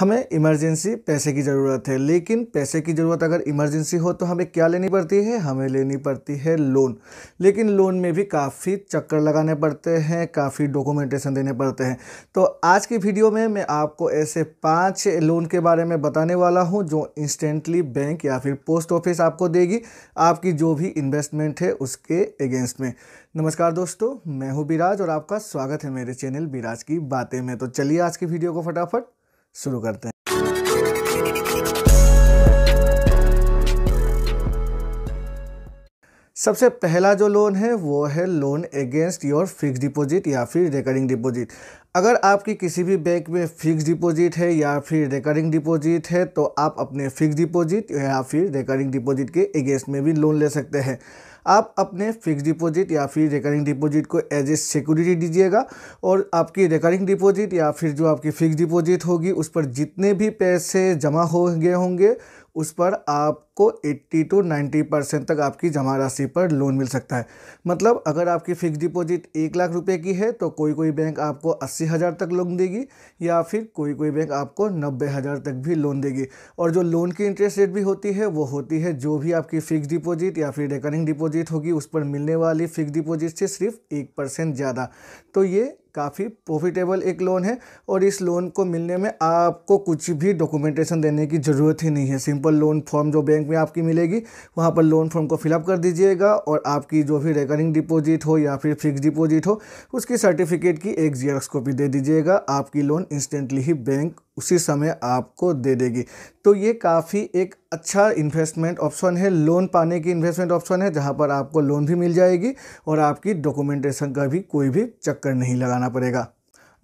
हमें इमरजेंसी पैसे की ज़रूरत है, लेकिन पैसे की ज़रूरत अगर इमरजेंसी हो तो हमें क्या लेनी पड़ती है? हमें लेनी पड़ती है लोन। लेकिन लोन में भी काफ़ी चक्कर लगाने पड़ते हैं, काफ़ी डॉक्यूमेंटेशन देने पड़ते हैं। तो आज की वीडियो में मैं आपको ऐसे 5 लोन के बारे में बताने वाला हूं जो इंस्टेंटली बैंक या फिर पोस्ट ऑफिस आपको देगी, आपकी जो भी इन्वेस्टमेंट है उसके अगेंस्ट में। नमस्कार दोस्तों, मैं हूं विराज और आपका स्वागत है मेरे चैनल विराज की बातें में। तो चलिए आज की वीडियो को फटाफट शुरू करते हैं। सबसे पहला जो लोन है वो है loan against your fix deposit या फिर रिकरिंग डिपॉजिट। अगर आपकी किसी भी बैंक में फिक्स डिपॉजिट है या फिर रिकरिंग डिपॉजिट है तो आप अपने फिक्स डिपॉजिट या फिर रिकरिंग डिपॉजिट के अगेंस्ट में भी लोन ले सकते हैं। आप अपने फिक्स डिपॉजिट या फिर रिकरिंग डिपॉजिट को एज ए सिक्योरिटी दीजिएगा और आपकी रिकरिंग डिपॉजिट या फिर जो आपकी फिक्स डिपॉजिट होगी उस पर जितने भी पैसे जमा हो गए होंगे उस पर आपको 80 to 90% तक आपकी जमा राशि पर लोन मिल सकता है। मतलब अगर आपकी फिक्स डिपॉजिट 1 लाख रुपए की है तो कोई बैंक आपको 80,000 तक लोन देगी या फिर कोई बैंक आपको 90,000 तक भी लोन देगी। और जो लोन की इंटरेस्ट रेट भी होती है वो होती है जो भी आपकी फिक्स डिपॉजिट या फिर रिकरिंग डिपॉजिट होगी उस पर मिलने वाली फिक्स डिपॉजिट से सिर्फ 1% ज़्यादा। तो ये काफ़ी प्रॉफिटेबल एक लोन है और इस लोन को मिलने में आपको कुछ भी डॉक्यूमेंटेशन देने की ज़रूरत ही नहीं है। सिंपल लोन फॉर्म जो बैंक में आपकी मिलेगी वहाँ पर लोन फॉर्म को फिलअप कर दीजिएगा और आपकी जो भी रिकरिंग डिपॉजिट हो या फिर फिक्स डिपॉजिट हो उसकी सर्टिफिकेट की एक जेरॉक्स कॉपी दे दीजिएगा। आपकी लोन इंस्टेंटली ही बैंक उसी समय आपको दे देगी। तो ये काफ़ी एक अच्छा इन्वेस्टमेंट ऑप्शन है, लोन पाने की इन्वेस्टमेंट ऑप्शन है जहाँ पर आपको लोन भी मिल जाएगी और आपकी डॉक्यूमेंटेशन का भी कोई भी चक्कर नहीं लगाना पड़ेगा।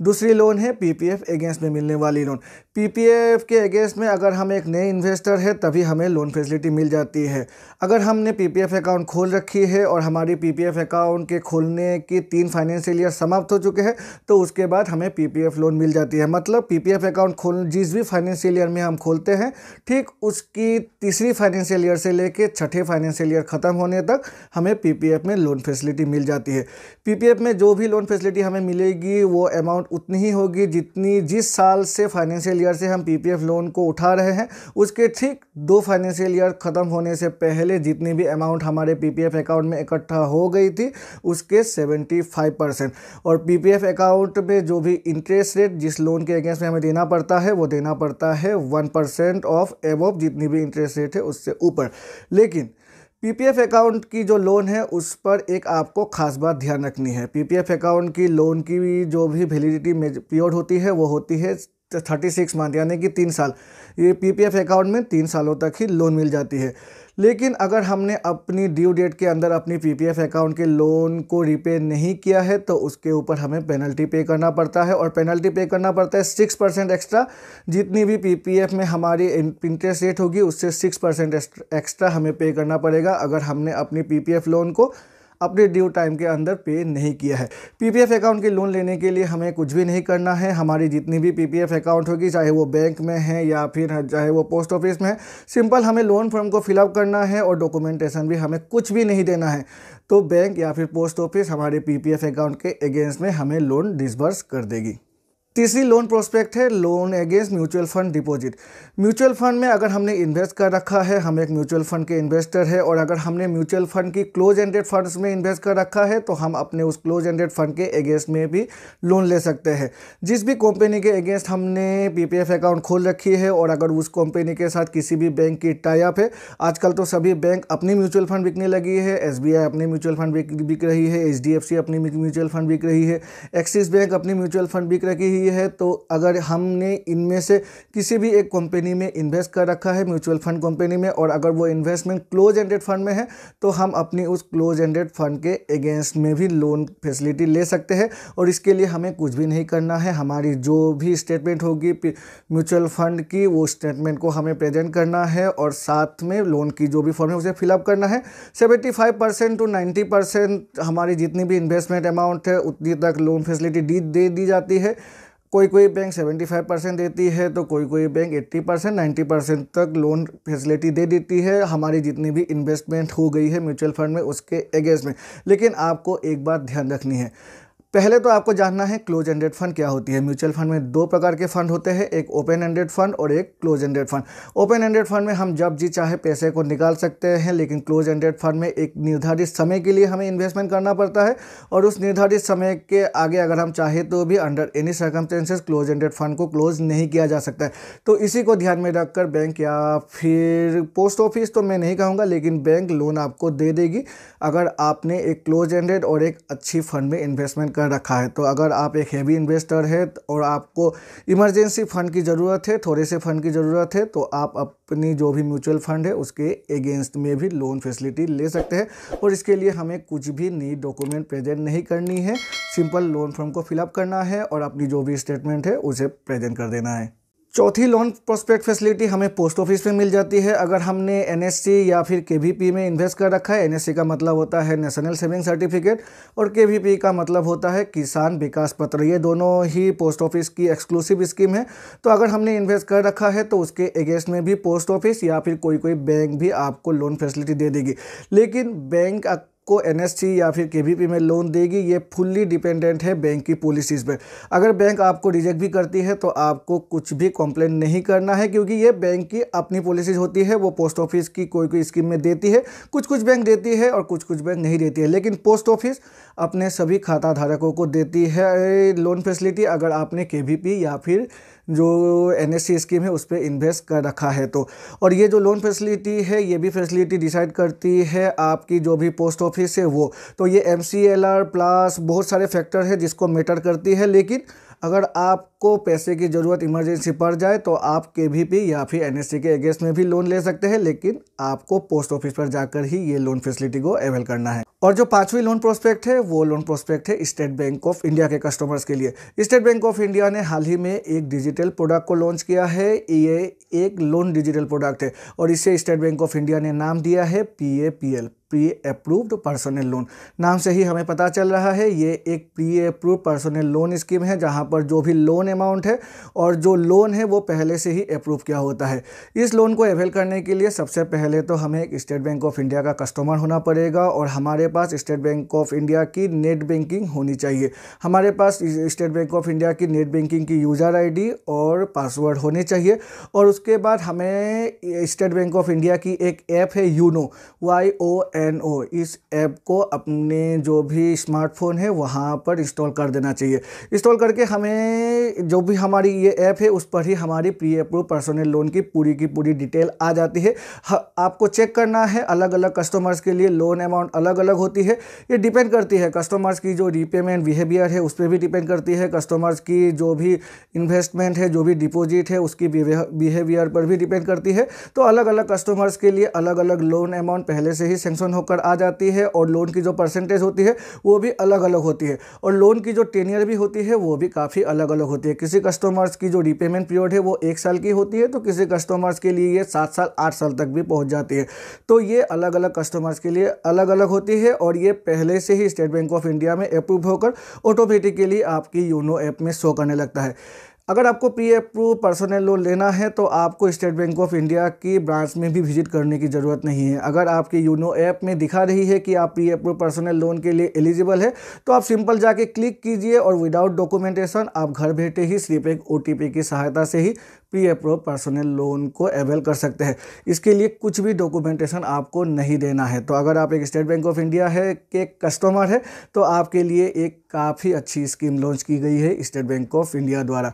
दूसरी लोन है पीपीएफ अगेंस्ट में मिलने वाली लोन। पीपीएफ के अगेंस्ट में अगर हम एक नए इन्वेस्टर है तभी हमें लोन फैसिलिटी मिल जाती है। अगर हमने पीपीएफ अकाउंट खोल रखी है और हमारी पीपीएफ अकाउंट के खोलने की 3 फाइनेंशियल ईयर समाप्त हो चुके हैं तो उसके बाद हमें पीपीएफ लोन मिल जाती है। मतलब पीपीएफ अकाउंट जिस भी फाइनेंशियल ईयर में हम खोलते हैं ठीक उसकी तीसरी फाइनेंशियल ईयर से लेकर छठे फाइनेंशियल ईयर ख़त्म होने तक हमें पीपीएफ में लोन फैसिलिटी मिल जाती है। पीपीएफ में जो भी लोन फैसिलिटी हमें मिलेगी वो अमाउंट उतनी ही होगी जितनी जिस साल से फाइनेंशियल ईयर से हम पीपीएफ लोन को उठा रहे हैं उसके ठीक 2 फाइनेंशियल ईयर ख़त्म होने से पहले जितनी भी अमाउंट हमारे पीपीएफ अकाउंट में इकट्ठा हो गई थी उसके 75%। और पीपीएफ अकाउंट में जो भी इंटरेस्ट रेट जिस लोन के अगेंस्ट में हमें देना पड़ता है वो देना पड़ता है 1% ऑफ एबव जितनी भी इंटरेस्ट रेट है उससे ऊपर। लेकिन पीपीएफ अकाउंट की जो लोन है उस पर एक आपको खास बात ध्यान रखनी है। पीपीएफ अकाउंट की लोन की जो भी वैलिडिटी पीरियड होती है वो होती है 36 मंथ यानी कि 3 साल। ये पीपीएफ अकाउंट में 3 सालों तक ही लोन मिल जाती है। लेकिन अगर हमने अपनी ड्यू डेट के अंदर अपनी पीपीएफ अकाउंट के लोन को रिपे नहीं किया है तो उसके ऊपर हमें पेनल्टी पे करना पड़ता है और पेनल्टी पे करना पड़ता है 6% एक्स्ट्रा। जितनी भी पीपीएफ में हमारी इंटरेस्ट रेट होगी उससे 6% एक्स्ट्रा हमें पे करना पड़ेगा अगर हमने अपनी पीपीएफ लोन को अपने ड्यू टाइम के अंदर पे नहीं किया है। पीपीएफ अकाउंट की लोन लेने के लिए हमें कुछ भी नहीं करना है। हमारी जितनी भी पीपीएफ अकाउंट होगी चाहे वो बैंक में है या फिर चाहे वो पोस्ट ऑफिस में है, सिंपल हमें लोन फॉर्म को फिलअप करना है और डॉक्यूमेंटेशन भी हमें कुछ भी नहीं देना है तो बैंक या फिर पोस्ट ऑफिस हमारे पीपीएफ अकाउंट के अगेंस्ट में हमें लोन डिसबर्स कर देगी। तीसरी लोन प्रोस्पेक्ट है loan against mutual fund deposit. Mutual fund में अगर हमने इन्वेस्ट कर रखा है, हम एक म्यूचुअल फंड के इन्वेस्टर है और अगर हमने म्यूचुअल फंड की क्लोज एंडेड फंड्स में इन्वेस्ट कर रखा है तो हम अपने उस क्लोज एंडेड फंड के अगेंस्ट में भी लोन ले सकते हैं। जिस भी कंपनी के अगेंस्ट हमने पीपीएफ अकाउंट खोल रखी है और अगर उस कंपनी के साथ किसी भी बैंक की टाई अप है, आजकल तो सभी बैंक अपनी म्यूचुअल फंड बिकने लगी है। एसबीआई अपनी म्यूचुअल फंड बिक रही है, एचडीएफसी अपनी म्यूचुअल फंड बिक रही है, एक्सिस बैंक अपनी म्यूचुअल फंड बिक रही है। तो अगर हमने इनमें से किसी भी एक कंपनी में इन्वेस्ट कर रखा है म्यूचुअल फंड कंपनी में और अगर वो इन्वेस्टमेंट क्लोज एंडेड फंड में है तो हम अपनी उस क्लोज एंडेड फंड के अगेंस्ट में भी लोन फैसिलिटी ले सकते हैं। और इसके लिए हमें कुछ भी नहीं करना है। हमारी जो भी स्टेटमेंट होगी म्यूचुअल फंड की वो स्टेटमेंट को हमें प्रेजेंट करना है और साथ में लोन की जो भी फॉर्म है उसे फिलअप करना है। 75% to 90% हमारी जितनी भी इन्वेस्टमेंट अमाउंट है उतनी तक लोन फैसिलिटी दे दी जाती है। कोई बैंक 75% देती है तो कोई बैंक 80% 90% तक लोन फैसिलिटी दे देती है हमारी जितनी भी इन्वेस्टमेंट हो गई है म्यूचुअल फंड में उसके अगेंस्ट में। लेकिन आपको एक बात ध्यान रखनी है, पहले तो आपको जानना है क्लोज एंडेड फंड क्या होती है। म्यूचुअल फंड में दो प्रकार के फंड होते हैं, एक ओपन एंडेड फंड और एक close ended fund. Open ended fund में हम जब जी चाहे पैसे को निकाल सकते हैं, लेकिन क्लोज एंडेड फंड में एक निर्धारित समय के लिए हमें इन्वेस्टमेंट करना पड़ता है और उस निर्धारित समय के आगे अगर हम चाहे तो भी under any circumstances close ended fund को क्लोज नहीं किया जा सकता है। तो इसी को ध्यान में रखकर बैंक या फिर पोस्ट ऑफिस तो मैं नहीं कहूँगा, लेकिन बैंक लोन आपको दे देगी अगर आपने एक क्लोज एंडेड और एक अच्छी फंड में इन्वेस्टमेंट कर रखा है। तो अगर आप एक हैवी इन्वेस्टर है और आपको इमरजेंसी फंड की ज़रूरत है, थोड़े से फंड की ज़रूरत है, तो आप अपनी जो भी म्यूचुअल फंड है उसके अगेंस्ट में भी लोन फैसिलिटी ले सकते हैं। और इसके लिए हमें कुछ भी नीड डॉक्यूमेंट प्रेजेंट नहीं करनी है, सिंपल लोन फॉर्म को फिलअप करना है और अपनी जो भी स्टेटमेंट है उसे प्रेजेंट कर देना है। चौथी लोन प्रोस्पेक्ट फैसिलिटी हमें पोस्ट ऑफिस में मिल जाती है अगर हमने एनएससी या फिर केवीपी में इन्वेस्ट कर रखा है। एनएससी का मतलब होता है नेशनल सेविंग सर्टिफिकेट और केवीपी का मतलब होता है किसान विकास पत्र। ये दोनों ही पोस्ट ऑफिस की एक्सक्लूसिव स्कीम है। तो अगर हमने इन्वेस्ट कर रखा है तो उसके अगेंस्ट में भी पोस्ट ऑफिस या फिर कोई बैंक भी आपको लोन फैसिलिटी दे देगी। लेकिन बैंक को एनएससी या फिर केवीपी में लोन देगी, ये फुल्ली डिपेंडेंट है बैंक की पॉलिसीज़ पे। अगर बैंक आपको रिजेक्ट भी करती है तो आपको कुछ भी कंप्लेन नहीं करना है, क्योंकि ये बैंक की अपनी पॉलिसीज़ होती है। वो पोस्ट ऑफिस की कोई स्कीम में देती है, कुछ बैंक देती है और कुछ बैंक नहीं देती है। लेकिन पोस्ट ऑफिस अपने सभी खाता धारकों को देती है लोन फैसिलिटी अगर आपने केवीपी या फिर जो एनएससी स्कीम है उस पर इन्वेस्ट कर रखा है तो। और ये जो लोन फैसिलिटी है ये भी फैसिलिटी डिसाइड करती है आपकी जो भी पोस्ट ऑफिस है वो। तो ये MCLR प्लस बहुत सारे फैक्टर है जिसको मैटर करती है। लेकिन अगर आपको पैसे की ज़रूरत इमरजेंसी पड़ जाए तो आप केवीपी या फिर एनएससी के अगेंस्ट में भी लोन ले सकते हैं, लेकिन आपको पोस्ट ऑफिस पर जाकर ही ये लोन फैसिलिटी को अवेल करना है। और जो पांचवी लोन प्रोस्पेक्ट है वो लोन प्रोस्पेक्ट है स्टेट बैंक ऑफ इंडिया के कस्टमर्स के लिए। स्टेट बैंक ऑफ इंडिया ने हाल ही में एक डिजिटल प्रोडक्ट को लॉन्च किया है। ये एक लोन डिजिटल प्रोडक्ट है और इसे स्टेट बैंक ऑफ इंडिया ने नाम दिया है PAPL, pre approved personal loan. नाम से ही हमें पता चल रहा है ये एक pre approved personal loan scheme है, जहां पर जो भी लोन अमाउंट है और जो लोन है वो पहले से ही अप्रूव किया होता है। इस लोन को अवेल करने के लिए सबसे पहले तो हमें एक स्टेट बैंक ऑफ इंडिया का कस्टमर होना पड़ेगा और हमारे पास स्टेट बैंक ऑफ इंडिया की नेट बैंकिंग होनी चाहिए। हमारे पास स्टेट बैंक ऑफ इंडिया की नेट बैंकिंग की यूज़र ID और पासवर्ड होने चाहिए। और उसके बाद हमें स्टेट बैंक ऑफ इंडिया की एक ऐप है यूनो, YONO, इस ऐप को अपने जो भी स्मार्टफोन है वहाँ पर इंस्टॉल कर देना चाहिए। इंस्टॉल करके हमें जो भी हमारी ये ऐप है उस पर ही हमारी प्री अप्रूव पर्सनल लोन की पूरी डिटेल आ जाती है। आपको चेक करना है, अलग अलग कस्टमर्स के लिए लोन अमाउंट अलग अलग होती है। ये डिपेंड करती है कस्टमर्स की जो रीपेमेंट बिहेवियर है उस पर भी डिपेंड करती है, कस्टमर्स की जो भी इन्वेस्टमेंट है, जो भी डिपॉजिट है उसकी बिहेवियर पर भी डिपेंड करती है। तो अलग अलग कस्टमर्स के लिए अलग अलग लोन अमाउंट पहले से ही सेंक्शन होकर आ जाती है और लोन की जो परसेंटेज होती है वो भी अलग अलग होती है और लोन की जो टेन्योर भी होती है वो भी काफ़ी अलग अलग होती है। किसी कस्टमर्स की जो रीपेमेंट पीरियड है वो 1 साल की होती है, तो किसी कस्टमर्स के लिए ये 7 साल 8 साल तक भी पहुंच जाती है। तो ये अलग अलग कस्टमर्स के लिए अलग अलग होती है और ये पहले से ही स्टेट बैंक ऑफ इंडिया में अप्रूव होकर ऑटोमेटिकली आपकी यूनो ऐप में शो करने लगता है। अगर आपको प्री अप्रूव पर्सनल लोन लेना है तो आपको स्टेट बैंक ऑफ इंडिया की ब्रांच में भी विजिट करने की ज़रूरत नहीं है। अगर आपकी यूनो ऐप में दिखा रही है कि आप प्री अप्रूव पर्सनल लोन के लिए एलिजिबल है तो आप सिंपल जाके क्लिक कीजिए और विदाउट डॉक्यूमेंटेशन आप घर बैठे ही सिर्फ एक OTP की सहायता से ही प्री अप्रूव पर्सनल लोन को अवेल कर सकते हैं। इसके लिए कुछ भी डॉक्यूमेंटेशन आपको नहीं देना है। तो अगर आप एक स्टेट बैंक ऑफ इंडिया है के कस्टमर है तो आपके लिए एक काफ़ी अच्छी स्कीम लॉन्च की गई है स्टेट बैंक ऑफ इंडिया द्वारा।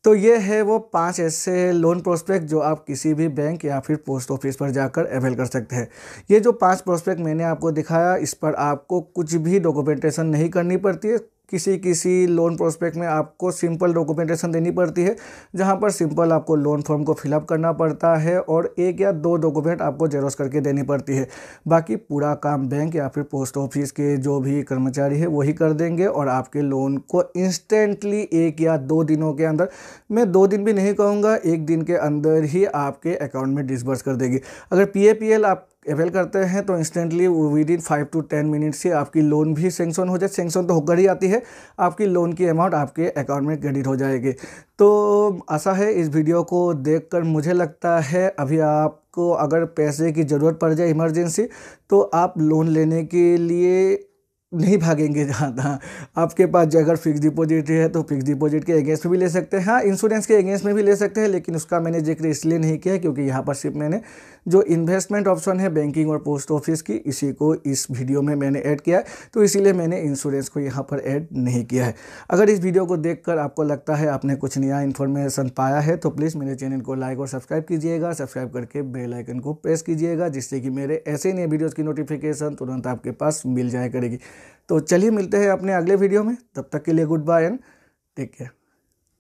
तो ये है वो 5 ऐसे लोन प्रोस्पेक्ट जो आप किसी भी बैंक या फिर पोस्ट ऑफिस पर जाकर अवेल कर सकते हैं। ये जो 5 प्रोस्पेक्ट मैंने आपको दिखाया इस पर आपको कुछ भी डॉक्यूमेंटेशन नहीं करनी पड़ती है। किसी लोन प्रोस्पेक्ट में आपको सिंपल डॉक्यूमेंटेशन देनी पड़ती है, जहां पर सिंपल आपको लोन फॉर्म को फिलअप करना पड़ता है और 1 या 2 डॉक्यूमेंट आपको जेरोक्स करके देनी पड़ती है। बाकी पूरा काम बैंक या फिर पोस्ट ऑफिस के जो भी कर्मचारी है वही कर देंगे और आपके लोन को इंस्टेंटली 1 या 2 दिनों के अंदर, मैं 2 दिन भी नहीं कहूँगा, 1 दिन के अंदर ही आपके अकाउंट में डिसबर्स कर देगी। अगर PAPL आप अवेल करते हैं तो instantly with in 5 to 10 minute से आपकी लोन भी सेंक्शन हो जाए। सेंक्शन तो होकर ही आती है, आपकी लोन की अमाउंट आपके अकाउंट में क्रेडिट हो जाएगी। तो आशा है इस वीडियो को देखकर मुझे लगता है अभी आपको अगर पैसे की ज़रूरत पड़ जाए इमरजेंसी तो आप लोन लेने के लिए नहीं भागेंगे जहाँ तहाँ। आपके पास जो अगर फिक्स डिपॉजिट है तो फिक्स डिपॉजिट के अगेंस्ट में भी ले सकते हैं, हाँ इंश्योरेंस के अगेंस्ट में भी ले सकते हैं, लेकिन उसका मैंने जिक्र इसलिए नहीं किया है क्योंकि यहाँ पर सिर्फ मैंने जो इन्वेस्टमेंट ऑप्शन है बैंकिंग और पोस्ट ऑफिस की, इसी को इस वीडियो में मैंने ऐड किया है, तो इसीलिए मैंने इंश्योरेंस को यहाँ पर ऐड नहीं किया है। अगर इस वीडियो को देखकर आपको लगता है आपने कुछ नया इन्फॉर्मेशन पाया है तो प्लीज़ मेरे चैनल को लाइक और सब्सक्राइब कीजिएगा, सब्सक्राइब करके बेल आइकन को प्रेस कीजिएगा, जिससे कि मेरे ऐसे नए वीडियोज़ की नोटिफिकेशन तुरंत आपके पास मिल जाया करेगी। तो चलिए मिलते हैं अपने अगले वीडियो में, तब तक के लिए good bye and take care.